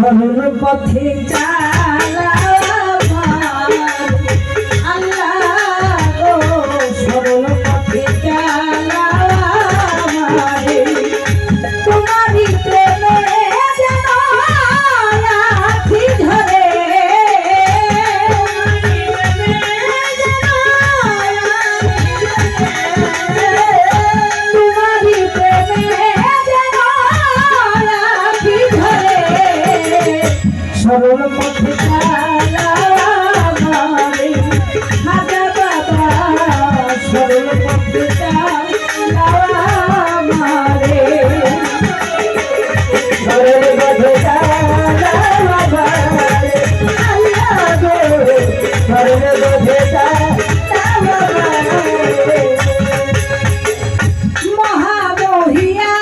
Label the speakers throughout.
Speaker 1: সরল পথে চালাও আল্লাহ গো, সরল পথে চালাও আমারে। তোমারই প্রেমে যেন আছি ধরে, তোমারই প্রেমে যেন আছি ধরে, সরল পথে চালাও আমারে। হাজা বাবা সরল পথে চালাও আমারে, সরল পথে চালাও আমারে আল্লাহ গো, সরল পথে চালাও আমারে। মহামহিয়া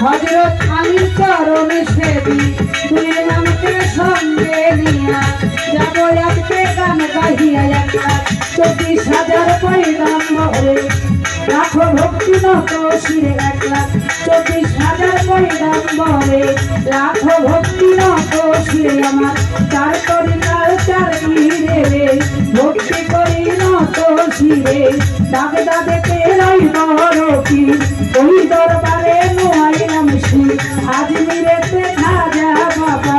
Speaker 1: হযরত আলীর চরণে সেবি দুই নামকে সঙ্গে নিয়া যাব এক গান গাহিয়া 24,000 পয়গাম্বরে লাখো ভক্তি নত শিরে 1,24,000 পয়গাম্বরে লাখো ভক্তি নত শিরে আমার চার তরিকার চার পীরে ভক্তি করি নত শিরে দাবে দাবে তেরাই বড় পীর ওই দরবারে নোয়াইলাম শির আজমিরেতে খাজা বাবা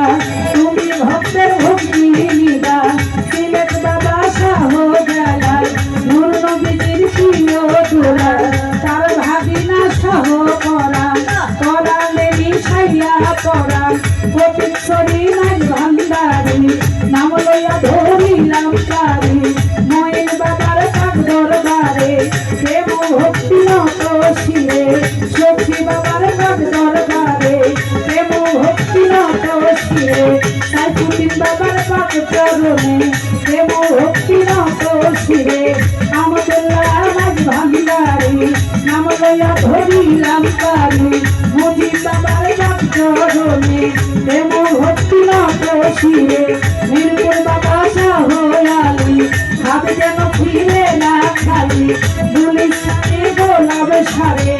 Speaker 1: তুমি ভক্তের ভক্তি নিদা সিলেট বাবা শাহ জালাল নূর নবীজির প্রিয় দুলাল তার ভাগিনা সহ করা করালে মিশাইয়া পড়া প্রতীক্ষরী মাঝ ভান্ডারী নাম লইয়া ধরিলাম তারি মইন বাবার পাক দরবারে প্রেম ভক্তি নত শিরে সখী বাবার পাক দরবারে প্রেম ভক্তি নত শিরে সাইফুদ্দিন বাবার পাক চরণে প্রেম ভক্তি নত শিরে আমদুল্লাহ মাঝ ভান্ডারী নাম লইয়া ধরিলাম তারি মুজিব বাবার পাক চরণে প্রেম ভক্তি নত শিরে মিরপুর বাবা শাহ আলী হাতে যেন ফিরে না খালি পুলিশ সাথে গোলাপ সারে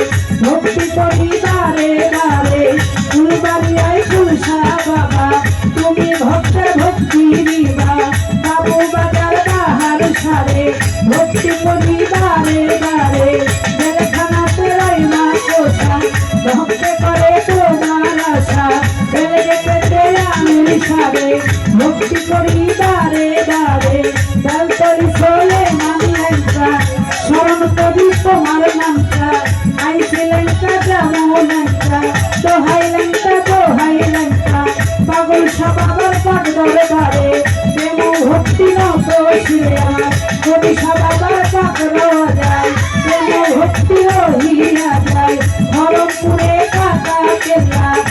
Speaker 1: ভক্তি করি বারে বারে ফুলবাড়িয়ায় ফুলসা বাবা তুমি ভক্তের ভক্তি দিবা বাবু বাজার বাহার সারে ভক্তি করি বারে বারে জেলখানাতে রই মা কোষা ভক্তে করে তোমার আশা বেলে পেতে আমি সারে ভক্তি করি বারে বারে দল করি চলে মানি একটা স্মরণ করি তোমার নামটা আইছিলেন যেমন একটা দোহাই লেঙ্কা পাগল সবাবার পাক দরবারে প্রেম ভক্তি নত শিরে আমার কবি সবাবার পাক রোজায় প্রেম ভক্তি রহিয়া যায় ধরমপুরে কাকা কেল্লায়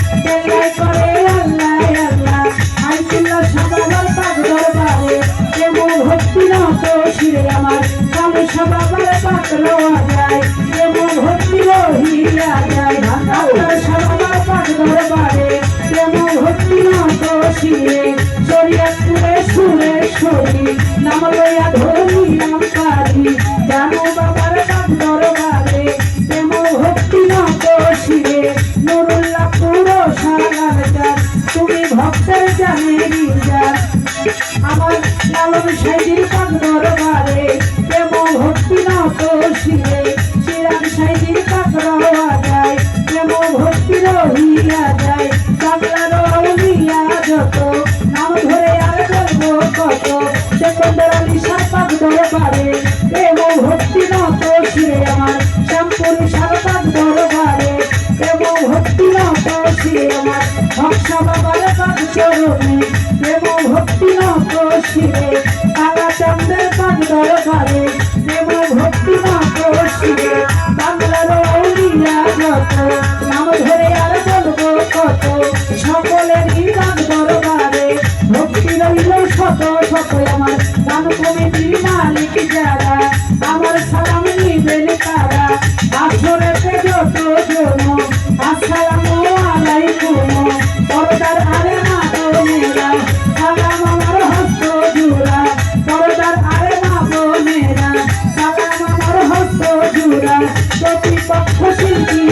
Speaker 1: করে আল্লাহ আল্লাহ আইছিল্লা সবাবার পাক দরবারে প্রেম ভক্তি নত শিরে আমার কালে সবাবার পাক রোজায় প্রেম ভক্তি রহিয়া যায় আপনার সবাবার পাক দরবারে প্রেম ভক্তি নত শিরে শরীয়তপুরে সুরেশ্বরী নাম লইয়া ধরিলাম পারি জানো বাবার পাক দরবারে প্রেম ভক্তি নত শিরে নুরুল্লাহপুর সাগারদার তুমি ভক্তের জানেরি যার আমার লালন সাইদির পাক দরবারে প্রেম ভক্তি নত শিরে চিরাগ সাইদির পাক রওয়া যায় প্রেম ভক্তি রহিয়া যায় বাংলার আউলিয়া যত নাম ধরে আর বলবো কত সেকন্দর আলী শাহ পাক দরবারে প্রেম ভক্তি নত শিরে আমার শ্যামপুরি শাহ পাক দরবারে প্রেম ভক্তি নত শিরে আমার ভক্সা বাবার পাক চরণে প্রেম ভক্তি নত শিরে কালা চান্দের পাক দরবারে প্রেম ভক্তি নত শিরে বাংলার আউলিয়া যত নাম ধরে আর বলবো কত সকলেরই পাক দরবারে ভক্তি রইল শত শত আমার গান কমিটির মালিক যারা আমার সালাম নিবেন তারা আসরেতে যত জন আসসালামু আলাইকুম পরদার আরে মা বোনেরা সালাম আমার হস্ত জুড়া পরদার আরে মা বোনেরা সালাম আমার হস্ত জুড়া প্রতিপক্ষ শিল্পী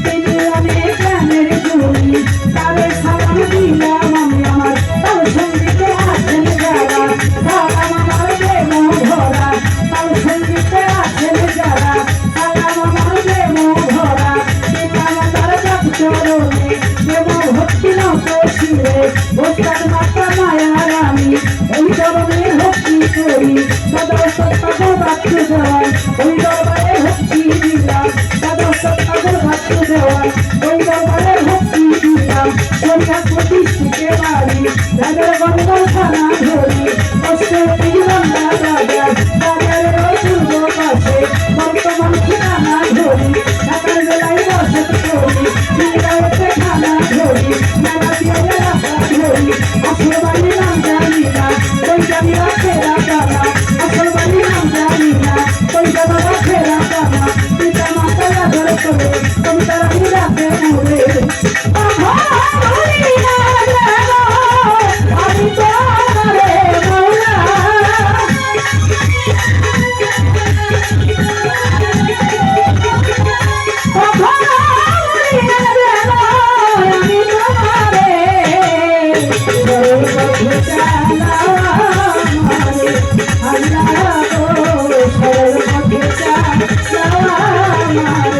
Speaker 1: তিনি অনেক জ্ঞানের গুণী তাদের সালাম দিলাম আমি আমার তার সঙ্গীতে আছেন যারা সালাম আমার প্রেম ভরা তার সঙ্গীতে আছেন যারা সালাম আমার প্রেম ভরা পিতামাতার পাক চরণে প্রেম ভক্তি নত শিরে ওস্তাদ মাতা মায়ার আমি ওই চরণে ভক্তি করি সদা সত্য বাক্য দেওয়ায় ওই দরবারে ভক্তি দিলাম সদা সত্য বাক্য দেওয়ায় ওই দরবারে ভক্তি দিলাম সন্ধ্যা প্রতিষ্ঠিতে বাড়ি রাজার গঙ্গল খানা ধরি কষ্ট জীবনটা রাজার রাজার পূর্ব পাশে বর্তমান ঠিকানা ধরি ঢাকার বেলায় বসত করি দিল্লাতে খানা ধরি মেলা দিয়ে রাখা ধরি আসল বাড়ি নাম জানি না ওই জানি ফেরা জানা আসল বাড়ি নাম জানি না ওই জানা ফেরা জানা পিতা মাতা রাজার করে তুমি তারা রাখে মুড়ে আমি তো আমার